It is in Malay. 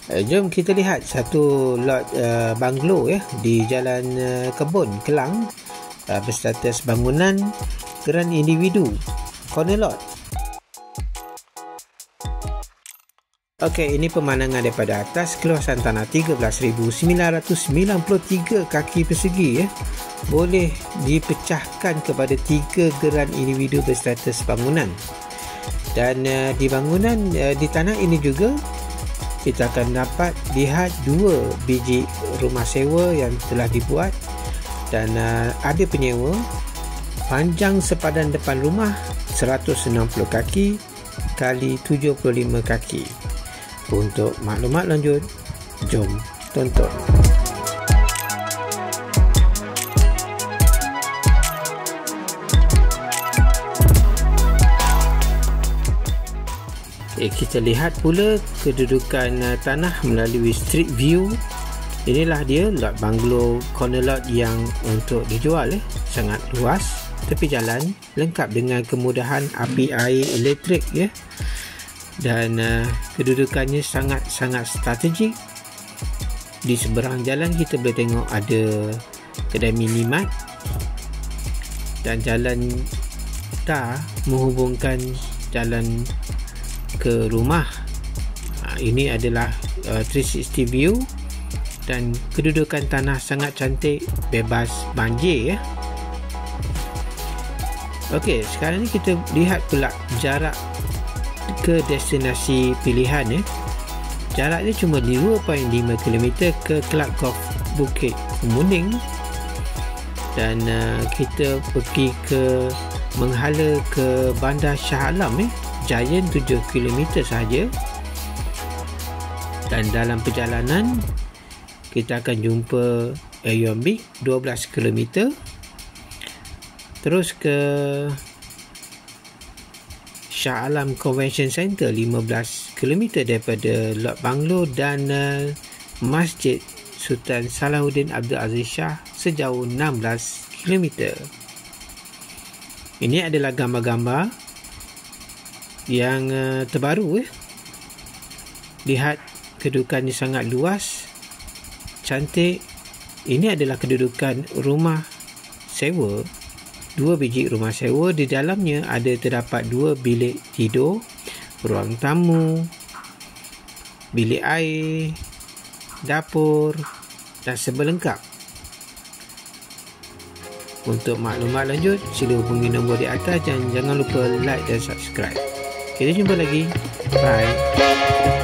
Jom kita lihat satu lot banglo di Jalan Kebun, Kelang, berstatus bangunan geran individu, corner lot. Okey, ini pemandangan daripada atas. Keluasan tanah 13,993 kaki persegi boleh dipecahkan kepada 3 geran individu berstatus bangunan. Dan di bangunan di tanah ini juga kita akan dapat lihat 2 biji rumah sewa yang telah dibuat dan ada penyewa. Panjang sepadan depan rumah 160 kaki kali 75 kaki. Untuk maklumat lanjut, jom tonton. Kita lihat pula kedudukan tanah melalui street view. Inilah dia lot banglo corner lot yang untuk dijual. Sangat luas, tepi jalan, lengkap dengan kemudahan api air elektrik dan kedudukannya sangat-sangat strategik. Di seberang jalan kita boleh tengok ada kedai minimat dan jalan tar menghubungkan jalan ke rumah. Ini adalah 360 view dan kedudukan tanah sangat cantik, bebas banjir Okey, sekarang ni kita lihat pula jarak ke destinasi pilihan Jaraknya cuma 2.5 km ke Kelab Golf Bukit Kemuning dan kita pergi ke menghala ke Bandar Shah Alam Giant 7 km sahaja. Dan dalam perjalanan kita akan jumpa Aerobic 12 km, terus ke Shah Alam Convention Center 15 km daripada lot banglo dan Masjid Sultan Salahuddin Abdul Aziz Shah sejauh 16 km. Ini adalah gambar-gambar yang terbaru Lihat kedudukannya sangat luas, cantik. Ini adalah kedudukan rumah sewa, 2 biji rumah sewa. Di dalamnya ada terdapat 2 bilik tidur, ruang tamu, bilik air, dapur dan serba lengkap. Untuk maklumat lanjut, sila hubungi nombor di atas dan jangan lupa like dan subscribe. Kita jumpa lagi. Bye.